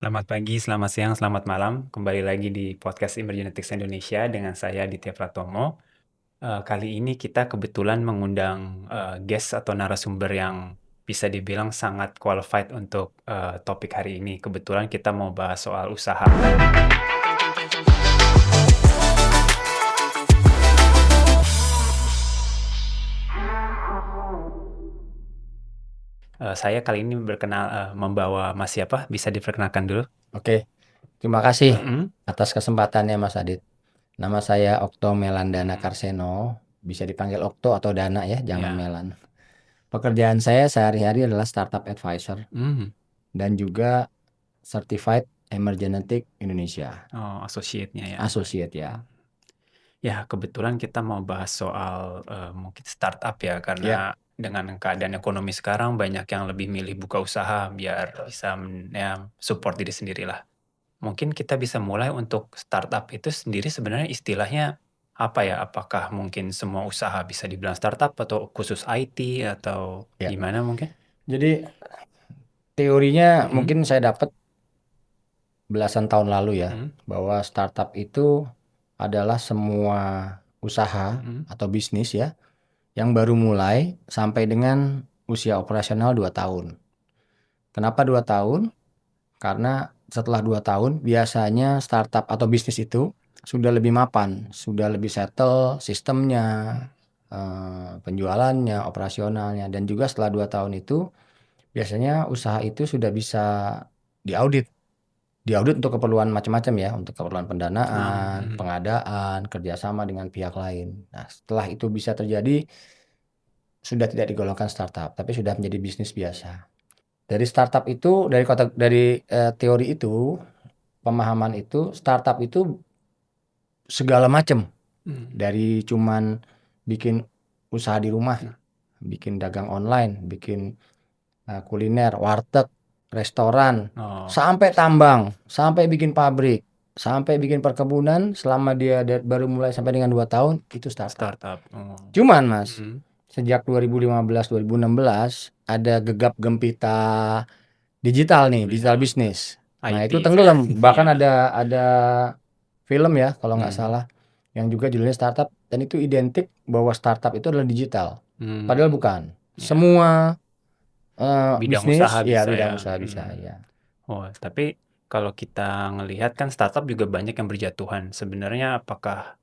Selamat pagi, selamat siang, selamat malam. Kembali lagi di podcast Emergenetics Indonesia dengan saya Ditya Pratomo. Kali ini kita kebetulan mengundang guest atau narasumber yang bisa dibilang sangat qualified untuk topik hari ini. Kebetulan kita mau bahas soal usaha. Saya kali ini membawa Mas siapa? Bisa diperkenalkan dulu? Oke, terima kasih Mm-mm. atas kesempatannya Mas Adit. Nama saya Okto Melandana Karseno, bisa dipanggil Okto atau Dana ya, jangan Ya. Melan. Pekerjaan saya sehari-hari adalah startup advisor dan juga Certified Emergenetic Indonesia, Oh, associate-nya ya. associate ya. Ya, kebetulan kita mau bahas soal mungkin startup ya, Ya, karena dengan keadaan ekonomi sekarang banyak yang lebih milih buka usaha biar bisa support diri sendiri lah. Mungkin kita bisa mulai untuk startup itu sendiri sebenarnya istilahnya apa ya? Apakah mungkin semua usaha bisa dibilang startup atau khusus IT atau ya. gimana mungkin? Jadi teorinya Mm-mm. mungkin saya dapat belasan tahun lalu ya, Mm-mm. bahwa startup itu adalah semua usaha Mm-mm. atau bisnis ya, yang baru mulai sampai dengan usia operasional 2 tahun. Kenapa 2 tahun? Karena setelah 2 tahun biasanya startup atau bisnis itu sudah lebih mapan, sudah lebih settle sistemnya, penjualannya, operasionalnya, dan juga setelah 2 tahun itu biasanya usaha itu sudah bisa diaudit. Diaudit untuk keperluan macam-macam ya, untuk keperluan pendanaan, Mm-mm. pengadaan, kerjasama dengan pihak lain. Nah, setelah itu bisa terjadi, sudah tidak digolongkan startup, tapi sudah menjadi bisnis biasa. Dari startup itu, dari teori itu, pemahaman itu, startup itu segala macam. Mm. Dari cuman bikin usaha di rumah, bikin dagang online, bikin kuliner, warteg, restoran, Oh, sampai tambang, sampai bikin pabrik, sampai bikin perkebunan. Selama dia baru mulai sampai dengan 2 tahun, itu startup. startup. Oh. Cuman Mas, Mm-mm. sejak 2015-2016 ada gegap gempita digital nih, digital bisnis. Nah, IT. itu tenggelam. Bahkan Ya. ada film ya kalau nggak Mm. salah yang juga judulnya startup, dan itu identik bahwa startup itu adalah digital. Mm. Padahal bukan. Ya. Semua Bidang usaha bisnis ya, bisa ya. bidang usaha bisa ya. Oh, tapi kalau kita ngelihat kan startup juga banyak yang berjatuhan. Sebenarnya apakah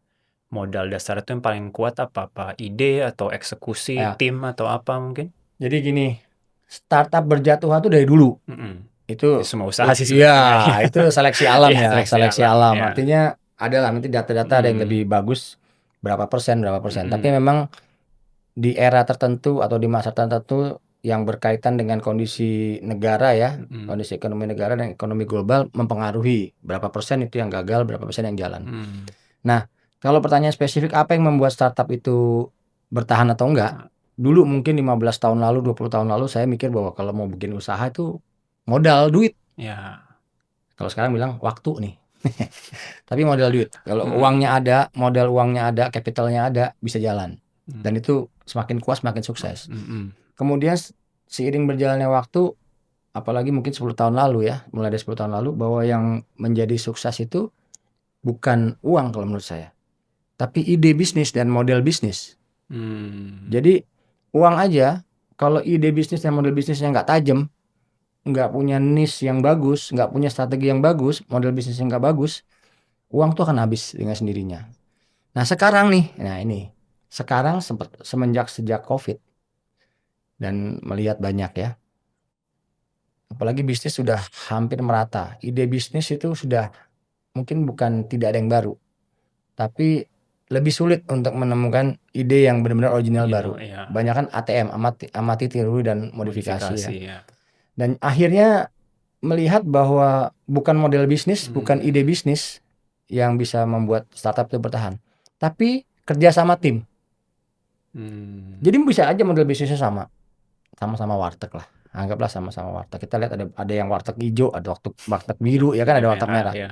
modal dasar itu yang paling kuat apa ide atau eksekusi Ya, tim atau apa mungkin? jadi gini, startup berjatuhan tuh dari dulu. Mm-mm. Ya, Itu semua usaha sih ya, sebenarnya. itu seleksi alam Ya, ya, seleksi seleksi alam. alam. Ya. Artinya adalah nanti data-data ada yang Mm. lebih bagus berapa persen. Tapi Mm-mm. memang di era tertentu atau di masa tertentu yang berkaitan dengan kondisi negara ya, Mm-mm. kondisi ekonomi negara dan ekonomi global mempengaruhi berapa persen itu yang gagal, berapa persen yang jalan. Mm. Nah, kalau pertanyaan spesifik apa yang membuat startup itu bertahan atau enggak? Dulu mungkin 15 tahun lalu, 20 tahun lalu saya mikir bahwa kalau mau bikin usaha itu modal duit. Ya. Kalau sekarang bilang waktu nih. Tapi modal duit. Kalau Mm-mm. uangnya ada, modal uangnya ada, capitalnya ada, bisa jalan. Mm. Dan itu semakin kuat, semakin sukses. Mm-mm. Kemudian seiring berjalannya waktu, apalagi mungkin 10 tahun lalu ya, mulai dari 10 tahun lalu, bahwa yang menjadi sukses itu bukan uang kalau menurut saya, tapi ide bisnis dan model bisnis. Mm. Jadi uang aja, kalau ide bisnis dan model bisnisnya nggak tajam, nggak punya niche yang bagus, nggak punya strategi yang bagus, model bisnis yang nggak bagus, uang tuh akan habis dengan sendirinya. Nah sekarang nih, sekarang sejak COVID dan melihat banyak ya, apalagi bisnis sudah hampir merata. Ide bisnis itu sudah mungkin bukan tidak ada yang baru, tapi lebih sulit untuk menemukan ide yang benar-benar original baru. Ya. Banyak kan ATM, amati tiru dan modifikasi ya. Ya. Dan akhirnya melihat bahwa bukan model bisnis, bukan ide bisnis yang bisa membuat startup itu bertahan, tapi kerja sama tim. Jadi bisa aja model bisnisnya sama-sama warteg lah. Anggaplah sama-sama warteg. Kita lihat ada yang warteg hijau, ada warteg biru ya kan, ada warteg merah. Ya.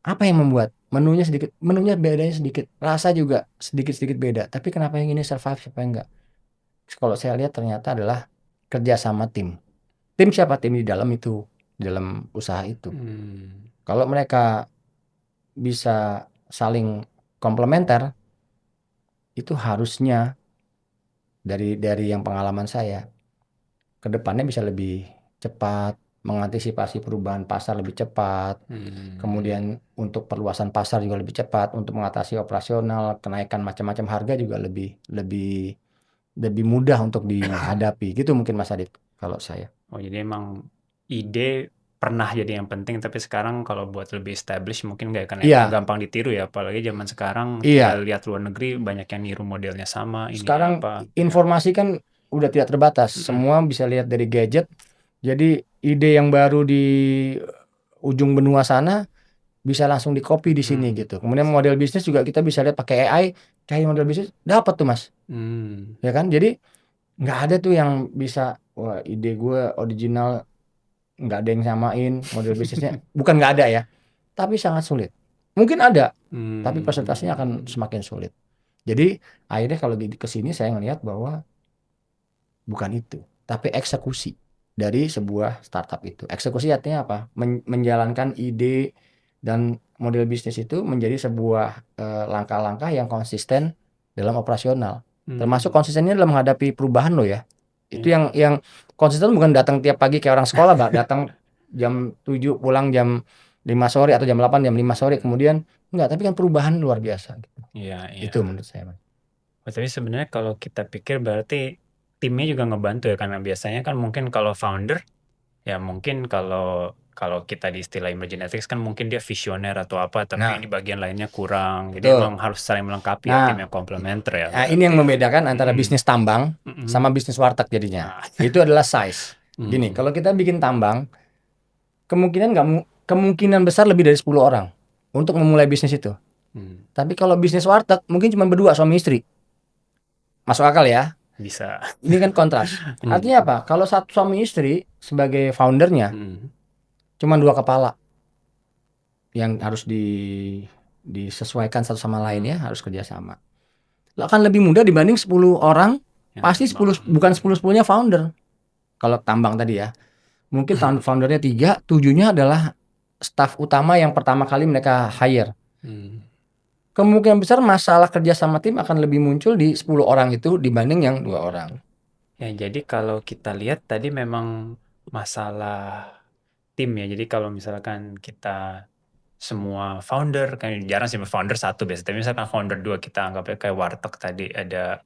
Apa yang membuat menunya bedanya sedikit, rasa juga sedikit-sedikit beda. Tapi kenapa yang ini survive, siapa yang enggak? Kalau saya lihat ternyata adalah kerja sama tim. Tim siapa? Tim di dalam itu dalam usaha itu. Hmm. Kalau mereka bisa saling komplementer, itu harusnya dari yang pengalaman saya, ke depannya bisa lebih cepat, mengantisipasi perubahan pasar lebih cepat, Hmm. kemudian untuk perluasan pasar juga lebih cepat, untuk mengatasi operasional, kenaikan macam-macam harga juga lebih lebih lebih mudah untuk dihadapi. Gitu mungkin Mas Adit kalau saya. Oh, jadi emang ide pernah jadi yang penting, tapi sekarang kalau buat lebih establish mungkin nggak Iya, gampang ditiru ya. Apalagi zaman sekarang kita iya. lihat luar negeri banyak yang niru modelnya sama, ini Sekarang apa. Ya. informasi kan udah tidak terbatas. Mm-mm. Semua bisa lihat dari gadget. Jadi ide yang baru di ujung benua sana bisa langsung di-copy di sini Hmm. gitu. Kemudian model bisnis juga kita bisa lihat pakai AI, cari model bisnis, dapat tuh Mas. Hmm. Ya kan? Jadi nggak ada tuh yang bisa, wah ide gue original, nggak ada yang samain model bisnisnya. Bukan nggak ada ya, tapi sangat sulit. Mungkin ada, tapi presentasinya akan semakin sulit. Jadi akhirnya kalau ke sini saya ngelihat bahwa bukan itu, tapi eksekusi dari sebuah startup itu. Eksekusi artinya apa? Menjalankan ide dan model bisnis itu menjadi sebuah langkah-langkah yang konsisten dalam operasional. Termasuk Hmm. konsistennya dalam menghadapi perubahan loh ya. Itu Ya. yang konsisten bukan datang tiap pagi kayak orang sekolah, Mbak. Datang jam 7 pulang jam 5 sore atau jam 8 jam 5 sore kemudian enggak, tapi kan perubahan luar biasa gitu. Iya, iya. Itu menurut saya, Mas. Oh, tapi sebenarnya kalau kita pikir berarti timnya juga ngebantu ya, karena biasanya kan mungkin kalau founder, ya mungkin kalau kalau kita di istilah emerging ethics kan mungkin dia visioner atau apa, tapi Nah, ini bagian lainnya kurang. Jadi betul. emang harus saling melengkapi ya, tim Nah, yang komplementer ya Nah, ini yang berarti. membedakan antara Mm-mm. bisnis tambang Mm-mm. sama bisnis warteg jadinya. Ah. Itu adalah size. Gini, Mm. kalau kita bikin tambang, kemungkinan besar lebih dari 10 orang untuk memulai bisnis itu. Mm. Tapi kalau bisnis warteg mungkin cuma berdua suami istri. Masuk akal ya? Bisa. Ini kan kontras. Mm. Artinya apa? Kalau satu suami istri sebagai foundernya Mm. cuma dua kepala yang harus disesuaikan satu sama lainnya, harus kerjasama. Akan lebih mudah dibanding 10 orang, Yang pasti tambang. 10 bukan 10-10-nya founder. Kalau tambang tadi ya. Mungkin foundernya 3, 7-nya adalah staff utama yang pertama kali mereka hire. Mm. Kemungkinan besar masalah kerja sama tim akan lebih muncul di 10 orang itu dibanding yang 2 orang. Ya, jadi kalau kita lihat tadi memang masalah tim ya. Jadi kalau misalkan kita semua founder, kan jarang sih founder satu biasanya, tapi misalkan founder 2 kita anggapnya kayak warteg tadi, ada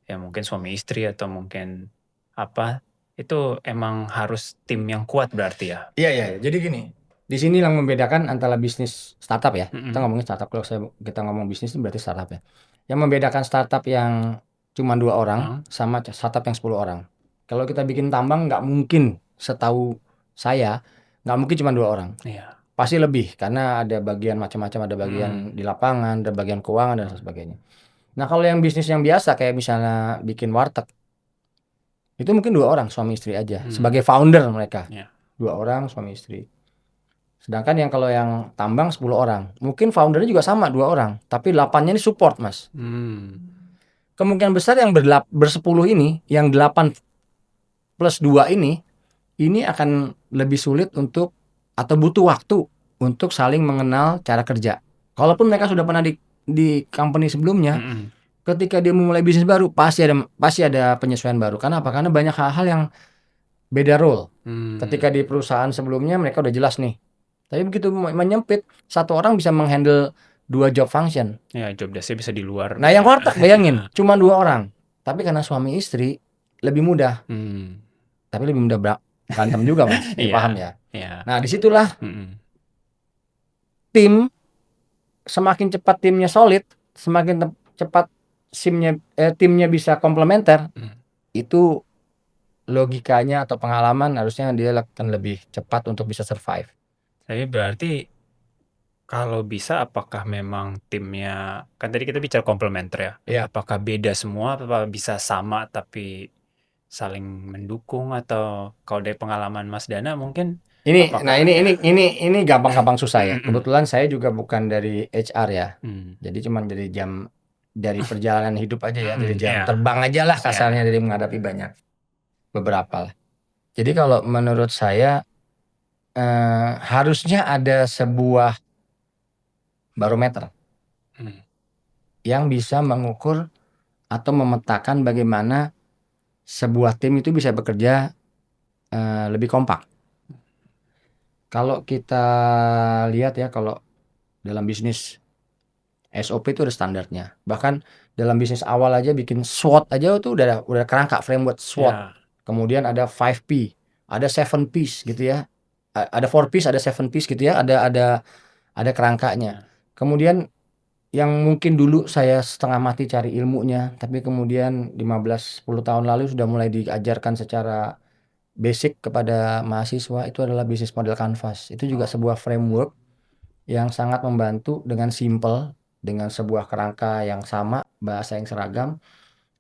ya mungkin suami istri atau mungkin apa, itu emang harus tim yang kuat berarti ya. Iya, iya. Jadi gini, di sini yang membedakan antara bisnis startup ya. Kita Mm-mm. ngomongin startup, kalau kita ngomong bisnis itu berarti startup ya. Yang membedakan startup yang cuma 2 orang sama startup yang 10 orang. Kalau kita bikin tambang nggak mungkin, setahu saya, nggak mungkin cuma 2 orang. Iya. Pasti lebih karena ada bagian macam-macam, ada bagian di lapangan, ada bagian keuangan dan sebagainya. Nah, kalau yang bisnis yang biasa kayak misalnya bikin warteg, itu mungkin 2 orang suami istri aja sebagai founder mereka. Iya. 2 orang suami istri. Sedangkan yang kalau yang tambang 10 orang. Mungkin foundernya juga sama 2 orang, tapi 8-nya ini support, Mas. Kemungkinan besar yang bersepuluh ini, yang 8 plus 2 ini akan lebih sulit untuk atau butuh waktu untuk saling mengenal cara kerja. Kalaupun mereka sudah pernah di company sebelumnya, ketika dia memulai bisnis baru pasti ada penyesuaian baru. Karena apa? Karena banyak hal-hal yang beda role. Ketika di perusahaan sebelumnya mereka udah jelas nih. Tapi begitu menyempit, satu orang bisa menghandle 2 job function. Ya, job desk-nya bisa di luar. Nah, yang warteg bayangin, cuma 2 orang. Tapi karena suami istri lebih mudah. Tapi lebih mudah berantem juga, Mas. Iya. Paham ya? Iya. Nah, disitulah tim, semakin cepat timnya solid, semakin cepat timnya bisa komplementer, itu logikanya atau pengalaman harusnya dia akan lebih cepat untuk bisa survive. Tapi berarti kalau bisa apakah memang timnya, kan tadi kita bicara komplementer ya, Iya. apakah beda semua, apa bisa sama tapi saling mendukung, atau kalau dari pengalaman Mas Dana mungkin Nah ini gampang-gampang susah ya. Mm-mm. Kebetulan saya juga bukan dari HR ya. Hmm. Jadi cuma dari perjalanan hidup aja ya, dari jam Iya. terbang aja lah kasarnya, dari menghadapi banyak beberapa lah. Jadi kalau menurut saya harusnya ada sebuah barometer Hmm. yang bisa mengukur atau memetakan bagaimana sebuah tim itu bisa bekerja lebih kompak. Kalau kita lihat ya, kalau dalam bisnis SOP itu ada standarnya. Bahkan dalam bisnis awal aja bikin SWOT aja itu udah kerangka framework SWOT. Ya. Kemudian ada 5P, ada 7Ps gitu ya. Ada 4Ps, ada 7Ps gitu ya. Ada kerangkanya. Ya. Kemudian yang mungkin dulu saya setengah mati cari ilmunya, tapi kemudian 15-10 tahun lalu sudah mulai diajarkan secara basic kepada mahasiswa, itu adalah bisnis model Canvas. Itu juga sebuah framework yang sangat membantu dengan simple, dengan sebuah kerangka yang sama, bahasa yang seragam,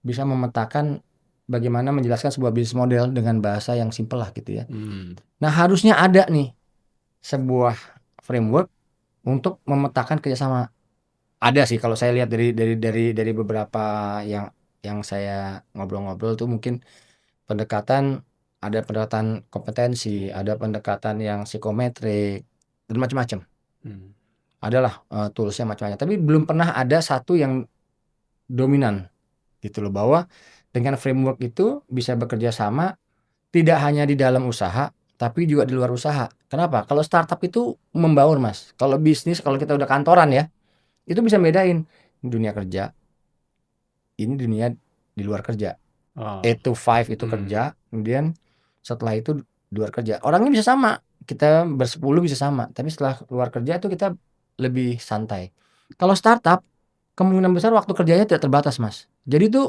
bisa memetakan bagaimana menjelaskan sebuah bisnis model dengan bahasa yang simple lah gitu ya. Hmm. Nah, harusnya ada nih sebuah framework untuk memetakan kerjasama. Ada sih kalau saya lihat dari beberapa yang saya ngobrol-ngobrol tuh, mungkin ada pendekatan kompetensi, ada pendekatan yang psikometrik, dan macam-macam. Hmm. Adalah toolsnya macam-macam, tapi belum pernah ada satu yang dominan gitu loh, bahwa dengan framework itu bisa bekerja sama tidak hanya di dalam usaha tapi juga di luar usaha. Kenapa? Kalau startup itu membaur Mas. Kalau bisnis, kalau kita udah kantoran ya, itu bisa bedain dunia kerja, ini dunia di luar kerja. Oh. 8 to 5 itu kerja, kemudian setelah itu di luar kerja. Orangnya bisa sama, kita bersepuluh bisa sama, tapi setelah keluar kerja itu kita lebih santai. Kalau startup, kemungkinan besar waktu kerjanya tidak terbatas Mas. Jadi itu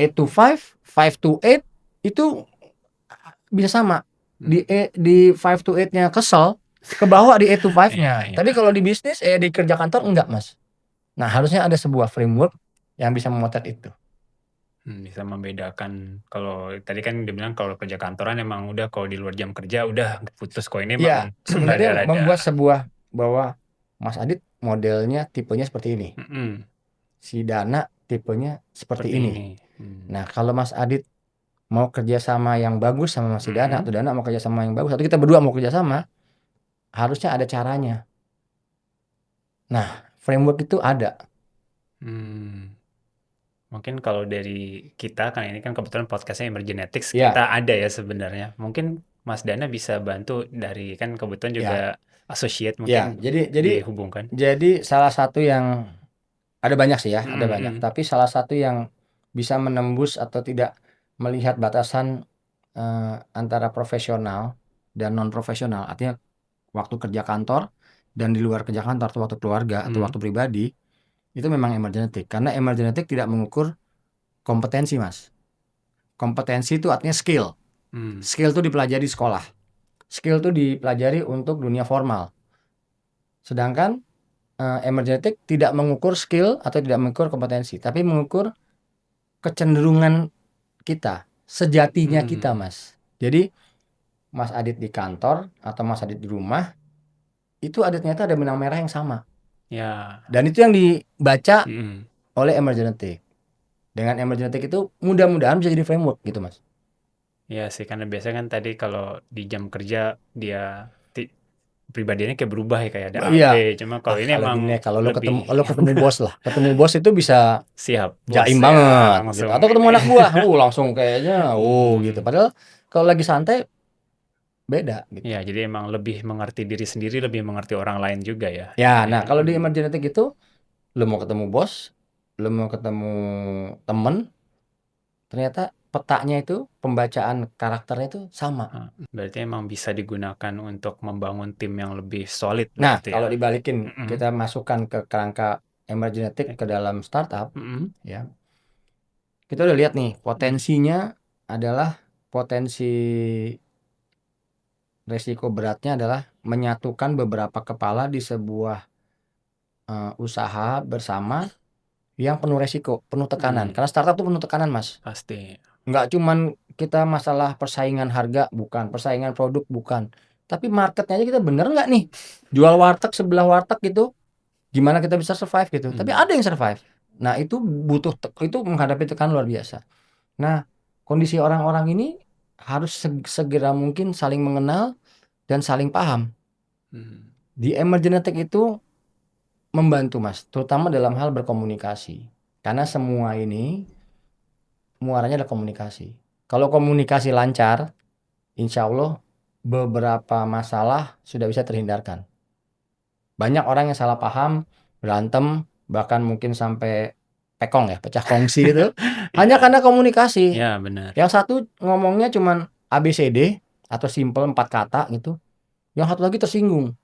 8 to 5, 5 to 8 itu bisa sama. Di 5 to 8-nya kesel, kebawa di 8 to 5-nya. Iya. Tapi kalau di bisnis, di kerja kantor enggak Mas. Nah, harusnya ada sebuah framework yang bisa memotret itu. Bisa membedakan. Kalau tadi kan dibilang kalau kerja kantoran emang udah, kalau di luar jam kerja udah putus. Kok ini Ya, emang sebenarnya rada-rada. membuat sebuah bahwa Mas Adit modelnya tipenya seperti ini. Si Dana tipenya seperti Seperti ini. ini. Nah, kalau Mas Adit mau kerja sama yang bagus sama si Dana, atau Dana mau kerja sama yang bagus, atau kita berdua mau kerja sama, harusnya ada caranya. Nah, framework itu ada. Mungkin kalau dari kita, kan ini kan kebetulan podcastnya Emergenetics, Ya. kita ada ya sebenarnya. Mungkin Mas Dana bisa bantu dari, kan kebetulan juga associate, Ya, mungkin jadi dihubungkan. jadi salah satu yang ada banyak sih ya, ada banyak. Tapi salah satu yang bisa menembus atau tidak melihat batasan antara profesional dan non profesional, artinya waktu kerja kantor dan di luar kerja kantor, atau waktu keluarga atau waktu pribadi, itu memang emergenetik. Karena emergenetik tidak mengukur kompetensi Mas. Kompetensi itu artinya skill. Skill itu dipelajari di sekolah. Skill itu dipelajari untuk dunia formal. Sedangkan emergenetik tidak mengukur skill atau tidak mengukur kompetensi, tapi mengukur kecenderungan kita, sejatinya kita Mas. Jadi Mas Adit di kantor atau Mas Adit di rumah, itu ternyata ada benang merah yang sama. Ya. Dan itu yang dibaca oleh emergenetik. Dengan emergenetik itu mudah-mudahan bisa jadi framework gitu Mas. Ya sih, karena biasanya kan tadi kalau di jam kerja dia pribadinya kayak berubah ya, kayak ada AP. Cuma kalau ini emang kalau lo lebih ketemu bos lah, ketemu bos itu bisa siap, bos jaim ya, banget langsung gitu. Atau ketemu ini. anak buah, langsung kayaknya gitu. Padahal kalau lagi santai beda gitu. Ya, jadi emang lebih mengerti diri sendiri, lebih mengerti orang lain juga ya. Ya, nah kalau di emergenetik itu, lo mau ketemu bos, lo mau ketemu temen, ternyata petanya itu, pembacaan karakternya itu sama. Berarti emang bisa digunakan untuk membangun tim yang lebih solid Nah, berarti ya. kalau dibalikin, kita masukkan ke kerangka emergenetik ke dalam startup, ya, kita udah lihat nih potensinya adalah potensi resiko beratnya adalah menyatukan beberapa kepala di sebuah usaha bersama yang penuh resiko, penuh tekanan. Karena startup tuh penuh tekanan Mas. Pasti. Nggak cuman kita masalah persaingan harga, bukan, persaingan produk, bukan, tapi marketnya aja kita bener nggak nih, jual warteg sebelah warteg gitu, gimana kita bisa survive gitu. Tapi ada yang survive. Nah, itu butuh itu menghadapi tekanan luar biasa. Nah, kondisi orang-orang ini harus segera mungkin saling mengenal dan saling paham. Di emergenetic itu membantu Mas, terutama dalam hal berkomunikasi. Karena semua ini muaranya adalah komunikasi. Kalau komunikasi lancar, insya Allah beberapa masalah sudah bisa terhindarkan. Banyak orang yang salah paham, berantem, bahkan mungkin sampai pekong ya, pecah kongsi itu, hanya Iya. karena komunikasi. Iya, benar. Yang satu ngomongnya cuman ABCD atau simple 4 kata gitu, yang satu lagi tersinggung.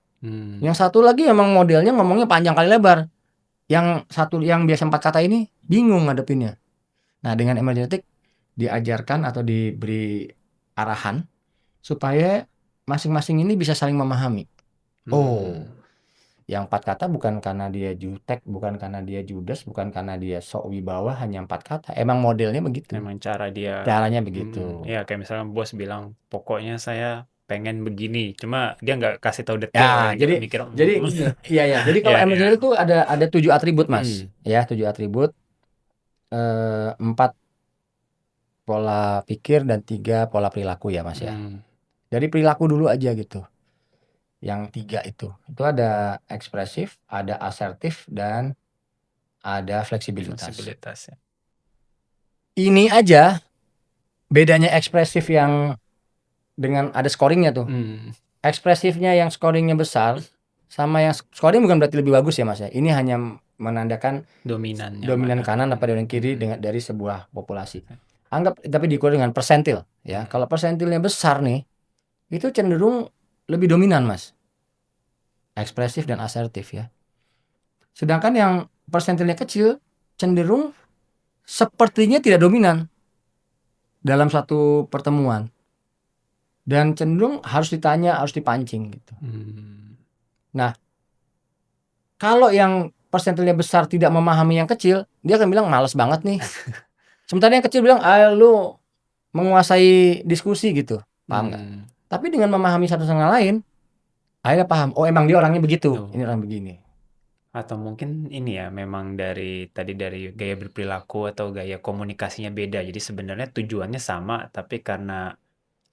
Yang satu lagi emang modelnya ngomongnya panjang kali lebar. Yang satu yang biasa 4 kata ini bingung ngadepinnya. Nah, dengan emergenetic diajarkan atau diberi arahan supaya masing-masing ini bisa saling memahami. Oh, yang 4 kata bukan karena dia jutek, bukan karena dia judes, bukan karena dia sok wibawa, hanya 4 kata. Emang modelnya begitu. Emang cara dia Caranya begitu. ya kayak misalnya bos bilang, "Pokoknya saya pengen begini." Cuma dia nggak kasih tahu Ya, detail, jadi mikir gini, iya. Jadi kalau Iya, iya. emergenetic itu ada 7 atribut, Mas. Ya, 7 atribut, 4 pola pikir dan 3 pola perilaku ya, Mas ya. Dari perilaku dulu aja gitu. Yang 3 itu. Itu ada ekspresif, ada asertif, dan ada fleksibilitas. Fleksibilitas ya. Ini aja bedanya ekspresif yang dengan ada scoringnya tuh. Ekspresifnya yang scoringnya besar sama yang scoring bukan berarti lebih bagus ya Mas ya. Ini hanya menandakan dominan kanan apa dominan kiri dari sebuah populasi. Anggap tapi diukur dengan persentil ya. Kalau persentilnya besar nih, itu cenderung lebih dominan Mas. Ekspresif dan asertif ya. Sedangkan yang persentilnya kecil cenderung sepertinya tidak dominan dalam satu pertemuan. Dan cenderung harus ditanya, harus dipancing gitu. Nah, kalau yang persentilnya besar tidak memahami yang kecil, dia akan bilang males banget nih. Sementara yang kecil bilang, lu menguasai diskusi gitu. Paham nggak? Tapi dengan memahami satu sama lain, akhirnya paham. Oh, emang dia orangnya begitu. Ini orang begini. Atau mungkin ini ya, memang dari gaya berperilaku atau gaya komunikasinya beda. Jadi sebenarnya tujuannya sama, tapi karena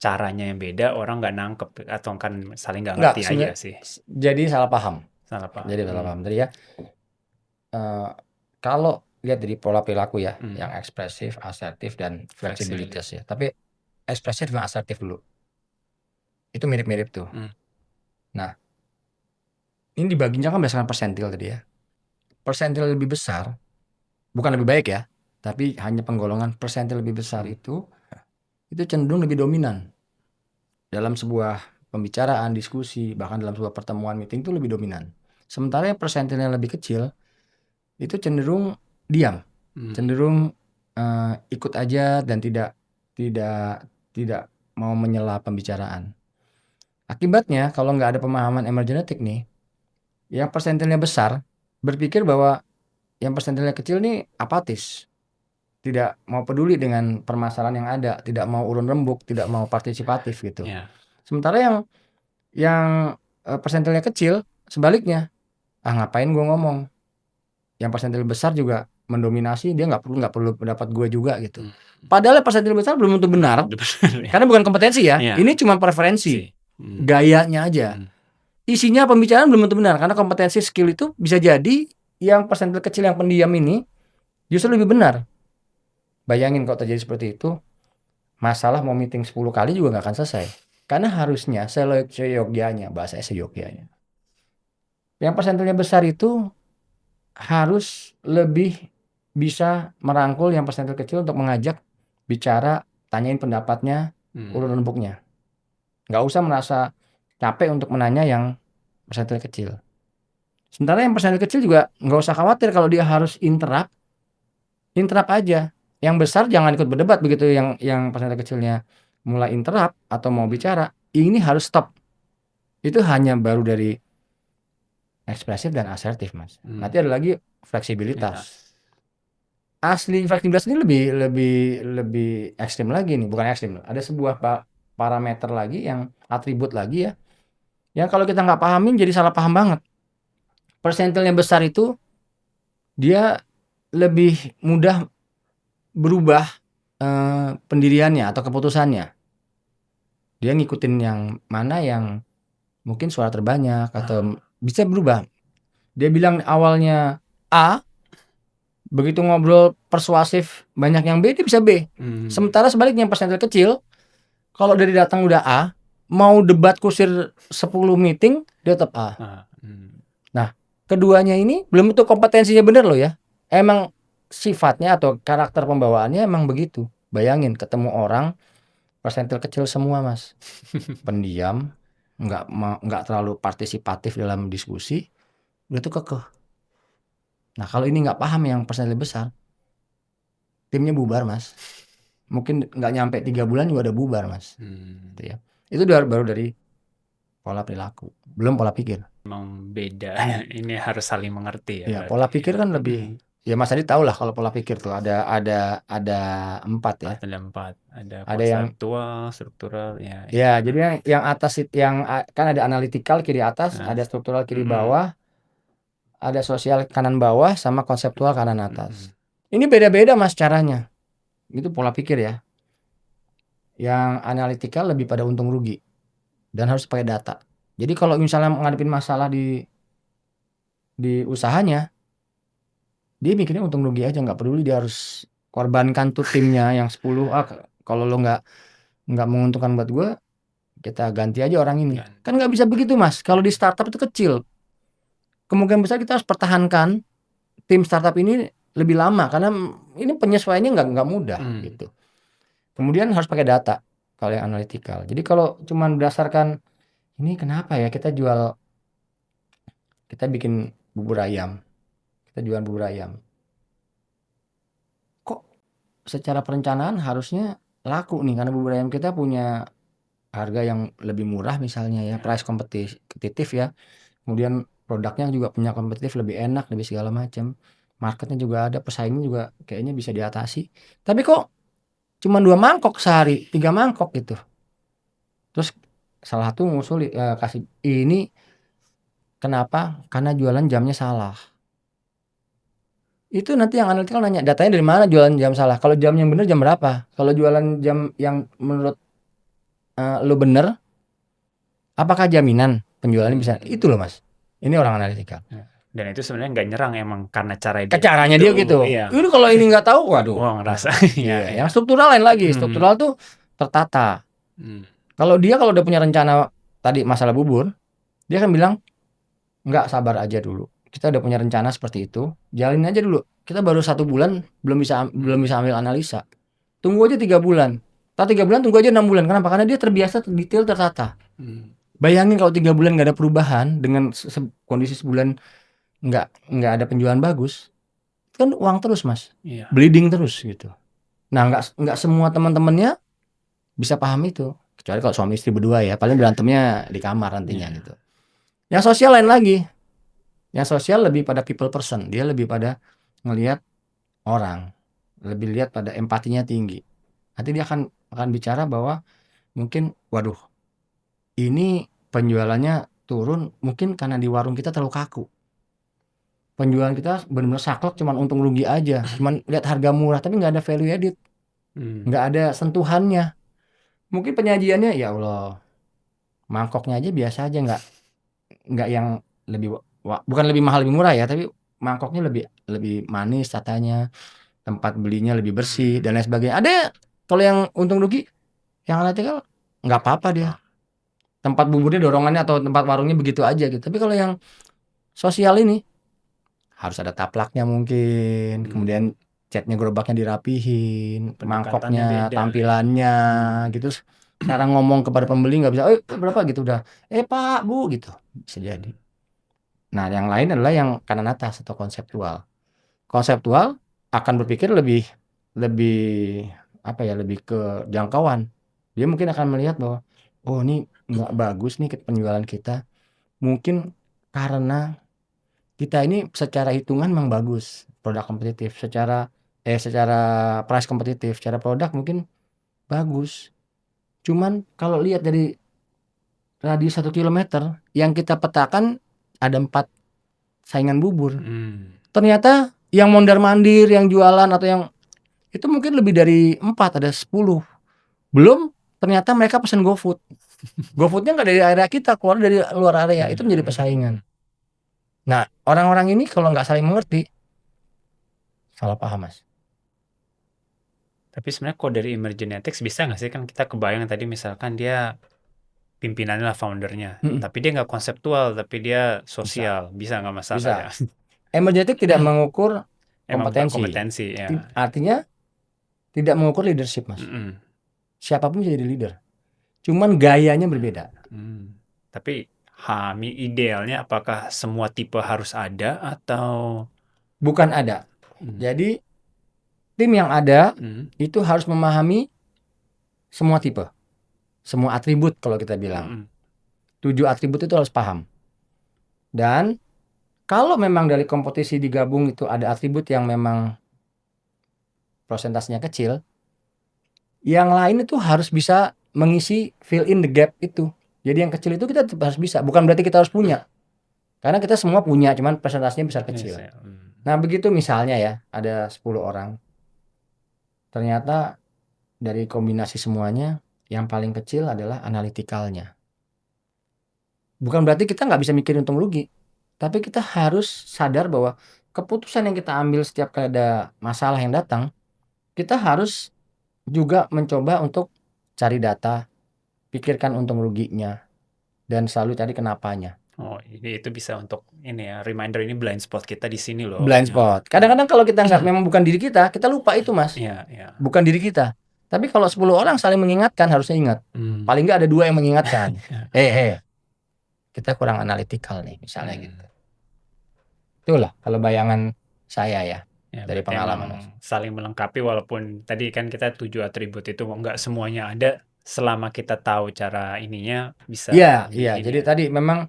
caranya yang beda, orang nggak nangkep atau kan saling nggak Nggak, ngerti aja sih. jadi salah paham. Salah paham. Jadi salah paham. Tadi ya, kalau lihat dari pola perilaku ya, yang ekspresif, asertif, dan fleksibilitas ya. Tapi ekspresif dan asertif dulu. Itu mirip-mirip tuh. Nah, ini dibaginya kan berdasarkan persentil tadi ya. Persentil lebih besar, bukan lebih baik ya, tapi hanya penggolongan persentil lebih besar itu cenderung lebih dominan. Dalam sebuah pembicaraan, diskusi, bahkan dalam sebuah pertemuan meeting itu lebih dominan. Sementara yang persentilnya lebih kecil, itu cenderung diam. Cenderung ikut aja dan tidak mau menyela pembicaraan. Akibatnya kalau nggak ada pemahaman emergenetic nih, yang persentilnya besar berpikir bahwa yang persentilnya kecil nih apatis, tidak mau peduli dengan permasalahan yang ada, tidak mau urun rembuk, tidak mau partisipatif gitu. Sementara yang persentilnya kecil sebaliknya, ngapain gue ngomong, yang persentil besar juga mendominasi, dia nggak perlu pendapat gue juga gitu. Padahal persentil besar belum tentu benar, karena bukan kompetensi ya. Ini cuma preferensi, gayanya aja. Isinya pembicaraan belum tentu benar, karena kompetensi skill itu bisa jadi yang persentil kecil yang pendiam ini justru lebih benar. Bayangin kalau terjadi seperti itu, masalah mau meeting 10 kali juga nggak akan selesai. Karena harusnya seyogyanya, bahasanya seyogyanya. Yang persentilnya besar itu harus lebih bisa merangkul yang persentil kecil untuk mengajak bicara, tanyain pendapatnya, urun rembuknya. Nggak usah merasa capek untuk menanya yang persentil kecil. Sementara yang persentil kecil juga nggak usah khawatir kalau dia harus interrupt aja. Yang besar jangan ikut berdebat begitu yang persentil kecilnya mulai interrupt atau mau bicara, ini harus stop. Itu hanya baru dari ekspresif dan asertif, Mas. Nanti ada lagi fleksibilitas. Asli fleksibilitas ini lebih ekstrim lagi nih, bukan ekstrim. Ada sebuah parameter lagi yang atribut lagi ya. Yang kalau kita nggak pahamin jadi salah paham banget. Persentilnya besar itu dia lebih mudah berubah pendiriannya atau keputusannya. Dia ngikutin yang mana yang mungkin suara terbanyak atau bisa berubah. Dia bilang awalnya A, begitu ngobrol persuasif banyak yang B, dia bisa B. Sementara sebaliknya yang persentil kecil, kalau dari datang udah A, mau debat kusir 10 meeting, dia tetap A. Nah, keduanya ini belum tentu kompetensinya bener loh ya. Emang sifatnya atau karakter pembawaannya emang begitu. Bayangin ketemu orang persentil kecil semua, Mas. Pendiam, nggak terlalu partisipatif dalam diskusi, dia tuh kekeh. Nah, kalau ini nggak paham yang persentil besar, timnya bubar, Mas. Mungkin nggak nyampe 3 bulan juga udah bubar, Mas. Gitu ya. Itu baru dari pola perilaku, belum pola pikir. Emang beda. Ini harus saling mengerti ya. Ya, berarti. pola pikir kan lebih. Ya Mas Adi tahu lah kalau pola pikir tuh ada 4 ya. Ada 4. Ada Ada yang konseptual, struktural, ya. ya, jadi yang atas yang kan ada analytical kiri atas, ada struktural kiri bawah, ada sosial kanan bawah, sama konseptual kanan atas. Ini beda-beda Mas caranya. Itu pola pikir ya. Yang analytical lebih pada untung rugi dan harus pakai data. Jadi kalau misalnya ngadepin masalah di usahanya, dia mikirnya untung rugi aja, nggak peduli dia harus korbankan tuh timnya yang 10. Kalau lo nggak menguntungkan buat gue, kita ganti aja orang ini. Kan nggak bisa begitu Mas. Kalau di startup itu kecil, kemungkinan besar kita harus pertahankan tim startup ini lebih lama karena ini penyesuaiannya nggak mudah gitu. Kemudian harus pakai data kalau yang analytical. Jadi kalau cuma berdasarkan ini kenapa ya kita bikin bubur ayam, kita jual bubur ayam, kok secara perencanaan harusnya laku nih karena bubur ayam kita punya harga yang lebih murah misalnya ya, price kompetitif ya, kemudian produknya juga punya kompetitif, lebih enak, lebih segala macam, marketnya juga ada, pesaingnya juga kayaknya bisa diatasi, tapi kok cuma 2 mangkok sehari, 3 mangkok gitu. Terus salah satu ngusul kasih ini kenapa? Karena jualan jamnya salah. Itu nanti yang analytical nanya, datanya dari mana jualan jam salah? Kalau jam yang bener jam berapa? Kalau jualan jam yang menurut lu bener, apakah jaminan penjualannya bisa? Itu loh Mas. Ini orang analytical. Dan itu sebenarnya nggak nyerang emang karena caranya dia gitu. Iya. Ini kalau ini nggak tahu, waduh. Wah, ngerasa. Iya. Yang struktural lain lagi. Struktural tuh tertata. Kalau udah punya rencana tadi masalah bubur, dia akan bilang, nggak, sabar aja dulu. Kita udah punya rencana seperti itu, jalin aja dulu. Kita baru 1 bulan belum bisa ambil analisa. Tunggu aja 3 bulan. 3 bulan tunggu aja 6 bulan. Kenapa? Karena dia terbiasa detail tertata. Bayangin kalau 3 bulan nggak ada perubahan dengan kondisi sebulan nggak ada penjualan bagus, kan uang terus Mas, bleeding terus gitu. Nah nggak semua teman-temannya bisa paham itu, kecuali kalau suami istri berdua ya, paling berantemnya di kamar nantinya gitu. Yang sosial lain lagi, yang sosial lebih pada people person, dia lebih pada ngelihat orang, lebih lihat pada empatinya tinggi. Nanti dia akan bicara bahwa mungkin, waduh, ini penjualannya turun mungkin karena di warung kita terlalu kaku. Penjualan kita benar-benar saklek, cuman untung rugi aja, cuman lihat harga murah tapi nggak ada value added, nggak ada sentuhannya. Mungkin penyajiannya ya Allah, mangkoknya aja biasa aja, nggak yang bukan lebih mahal lebih murah ya, tapi mangkoknya lebih manis tatanya, tempat belinya lebih bersih dan lain sebagainya. Ada kalau yang untung rugi, yang analytical nggak apa-apa dia, tempat buburnya dorongannya atau tempat warungnya begitu aja gitu. Tapi kalau yang sosial ini harus ada taplaknya mungkin, kemudian catnya gerobaknya dirapihin, mangkoknya, tampilannya gitu. Cara ngomong kepada pembeli nggak bisa, berapa gitu udah, Pak Bu gitu, bisa jadi. Nah yang lain adalah yang kanan atas atau konseptual. Konseptual akan berpikir lebih apa ya, lebih ke jangkauan. Dia mungkin akan melihat bahwa ini nggak bagus nih penjualan kita, mungkin karena kita ini secara hitungan memang bagus, produk kompetitif, secara price kompetitif, secara produk mungkin bagus. Cuman kalau lihat dari radius 1 kilometer yang kita petakan ada 4 saingan bubur. Ternyata yang mondar-mandir, yang jualan atau yang itu mungkin lebih dari 4, ada 10. Belum ternyata mereka pesen GoFood. GoFood-nya nggak dari area kita, keluar dari luar area, itu menjadi persaingan. Nah, orang-orang ini kalau nggak saling mengerti, salah paham, Mas. Tapi sebenarnya kalau dari Emergenetics bisa nggak sih, kan kita kebayang tadi misalkan dia pimpinannya lah, foundernya, tapi dia nggak konseptual, tapi dia sosial, bisa nggak masalah Bisa. ya? Emergenetic tidak mengukur Emang kompetensi. ya. Artinya tidak mengukur leadership, Mas. Mm-mm. Siapapun bisa jadi leader. Cuman gayanya berbeda. Tapi idealnya apakah semua tipe harus ada atau Bukan ada. Jadi tim yang ada itu harus memahami semua tipe, semua atribut kalau kita bilang. 7 atribut itu harus paham. Dan kalau memang dari kompetisi digabung itu ada atribut yang memang prosentasenya kecil, yang lain itu harus bisa mengisi fill in the gap itu. Jadi yang kecil itu kita harus bisa. Bukan berarti kita harus punya. Karena kita semua punya, cuman persentasenya besar kecil. Nah begitu misalnya ya, ada 10 orang. Ternyata dari kombinasi semuanya, yang paling kecil adalah analitikalnya. Bukan berarti kita nggak bisa mikir untung rugi. Tapi kita harus sadar bahwa keputusan yang kita ambil setiap kali ada masalah yang datang, kita harus juga mencoba untuk cari data, pikirkan untung ruginya, dan selalu cari kenapanya. Oh, ini itu bisa untuk ini ya, reminder, ini blind spot kita di sini loh. Blind spot. Kadang-kadang kalau kita nggak memang bukan diri kita lupa itu, Mas. Iya. Bukan diri kita. Tapi kalau 10 orang saling mengingatkan, harusnya ingat. Paling nggak ada 2 yang mengingatkan. Kita kurang analitikal nih, misalnya gitu. Itulah kalau bayangan saya ya dari pengalaman. Saling melengkapi, walaupun tadi kan kita 7 atribut itu nggak semuanya ada, selama kita tahu cara ininya bisa. Iya. Jadi tadi memang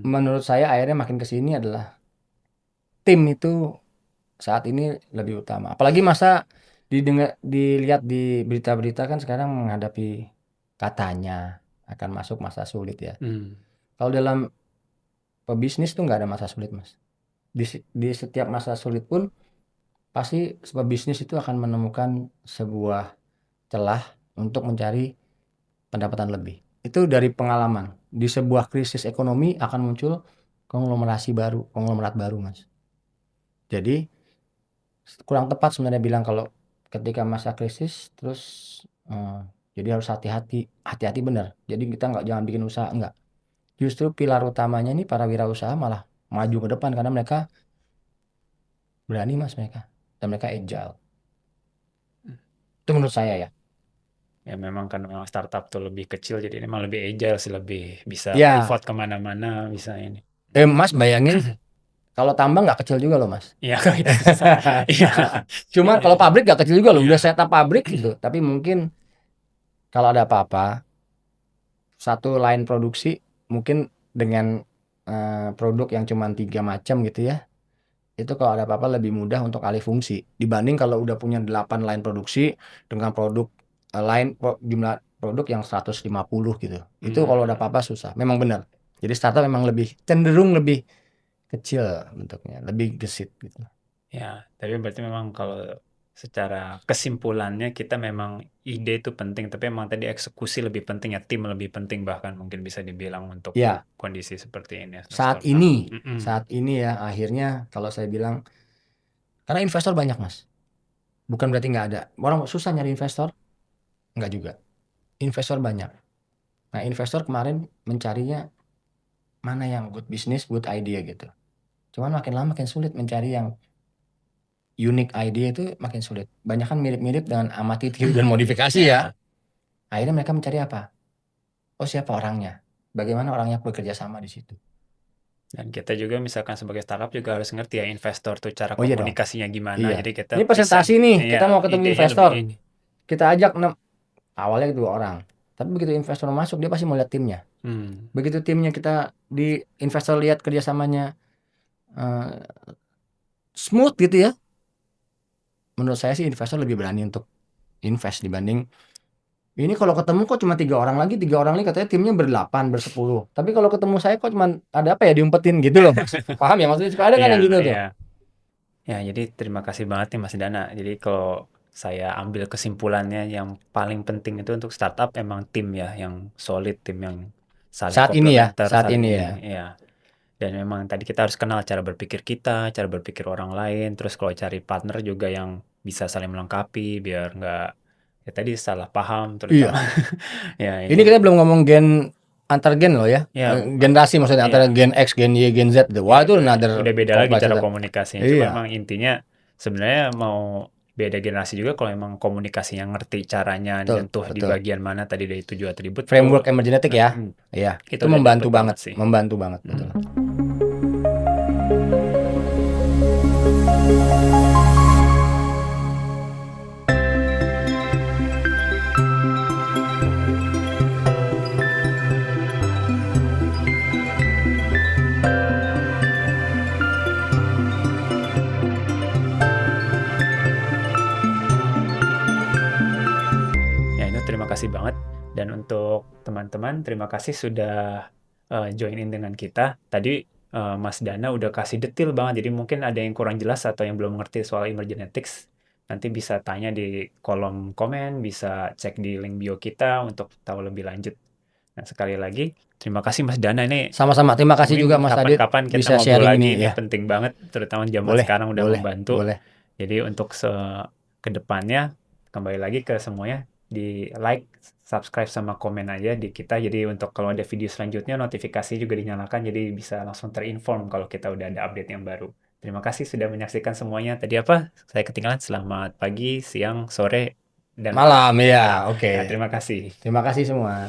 menurut saya akhirnya makin kesini adalah tim itu saat ini lebih utama. Apalagi masa dilihat di berita-berita kan sekarang menghadapi katanya akan masuk masa sulit ya. Kalau dalam pebisnis tuh nggak ada masa sulit, Mas. Di setiap masa sulit pun pasti pebisnis itu akan menemukan sebuah celah untuk mencari pendapatan lebih. Itu dari pengalaman. Di sebuah krisis ekonomi akan muncul konglomerat baru, Mas. Jadi kurang tepat sebenarnya bilang kalau ketika masa krisis terus jadi harus hati-hati benar. Jadi kita jangan bikin usaha, enggak. Justru pilar utamanya ini para wirausaha malah maju ke depan karena mereka berani, Mas, mereka. Dan mereka agile. Itu menurut saya ya. Ya memang kan memang startup tuh lebih kecil, jadi memang lebih agile sih, lebih bisa Ya. pivot kemana-mana, bisa ini. Mas bayangin kalau tambang nggak kecil juga loh, Mas. Iya, itu susah. Cuma kalau pabrik nggak kecil juga loh, udah setup pabrik gitu. Tapi mungkin kalau ada apa-apa, satu line produksi mungkin dengan produk yang cuma 3 macam gitu ya, itu kalau ada apa-apa lebih mudah untuk alih fungsi dibanding kalau udah punya 8 line produksi dengan produk jumlah produk yang 150 gitu. Itu kalau ada apa-apa susah. Memang benar. Jadi startup memang cenderung lebih kecil bentuknya, lebih gesit gitu. Ya, tapi berarti memang kalau secara kesimpulannya kita memang ide itu penting, tapi memang tadi eksekusi lebih penting ya, tim lebih penting bahkan mungkin bisa dibilang untuk kondisi seperti ini. Saat ini ya akhirnya kalau saya bilang, karena investor banyak, Mas. Bukan berarti nggak ada. Orang susah nyari investor, nggak juga. Investor banyak. Nah investor kemarin mencarinya mana yang good business, good idea gitu. Cuman makin lama makin sulit mencari yang unique idea, itu makin sulit. Banyak kan mirip-mirip dengan amati, tiru, dan modifikasi ya. Akhirnya mereka mencari apa? Oh, siapa orangnya? Bagaimana orangnya bekerja sama di situ. Dan kita juga misalkan sebagai startup juga harus ngerti ya investor tuh cara komunikasinya gimana. Jadi kita ini presentasi nih, kita mau ketemu investor. Kita ajak awalnya 2 orang. Tapi begitu investor masuk, dia pasti mau lihat timnya. Begitu timnya investor lihat kerjasamanya smooth gitu ya. Menurut saya sih investor lebih berani untuk invest dibanding ini kalau ketemu kok cuma 3 orang lagi katanya timnya ber-8, ber-10. Tapi kalau ketemu saya kok cuma ada apa ya diumpetin gitu loh. Paham ya maksudnya? Suka ada kan yang gitu tuh. Ya, jadi terima kasih banget nih Mas Dana. Jadi kalau saya ambil kesimpulannya yang paling penting itu untuk startup emang tim ya, yang solid, tim yang saling Saat ini ya, komplementer saat saat ini ya. ini, ya. Dan memang tadi kita harus kenal cara berpikir kita, cara berpikir orang lain, terus kalau cari partner juga yang bisa saling melengkapi biar nggak ya tadi salah paham Iya. terutama. Ya Ini ini kita belum ngomong antar gen loh ya. ya Generasi maksudnya antara iya. gen X, gen Y, gen Z. Wah, Ya, itu another udah beda lagi cara kompleks. komunikasinya. Cuma Iya, emang intinya sebenarnya mau beda generasi juga kalau emang komunikasinya ngerti caranya betul, nyentuh di betul. bagian mana tadi dari 7 atribut tuh Framework emergenetik ya. Iya, kita itu udah membantu dapet banget, sih. betul. Ya itu terima kasih banget. Dan untuk teman-teman terima kasih sudah join in dengan kita. Tadi Mas Dana udah kasih detail banget. Jadi mungkin ada yang kurang jelas atau yang belum ngerti soal emergenetics. Nanti bisa tanya di kolom komen, bisa cek di link bio kita untuk tahu lebih lanjut. Nah, sekali lagi, terima kasih Mas Dana. Ini Sama-sama, terima kasih juga mungkin Mas Adit kapan-kapan kita bisa ngobrol sharing lagi. ini Ini ya. penting banget, terutama zaman Boleh, sekarang udah boleh, membantu. boleh. Jadi untuk ke depannya, kembali lagi ke semuanya, di like, subscribe, sama komen aja di kita. Jadi untuk kalau ada video selanjutnya, notifikasi juga dinyalakan, jadi bisa langsung terinform kalau kita udah ada update yang baru. Terima kasih sudah menyaksikan semuanya. Tadi apa? Saya ketinggalan. Selamat pagi, siang, sore, dan malam. Malam ya, oke. Nah, terima kasih. Terima kasih semua.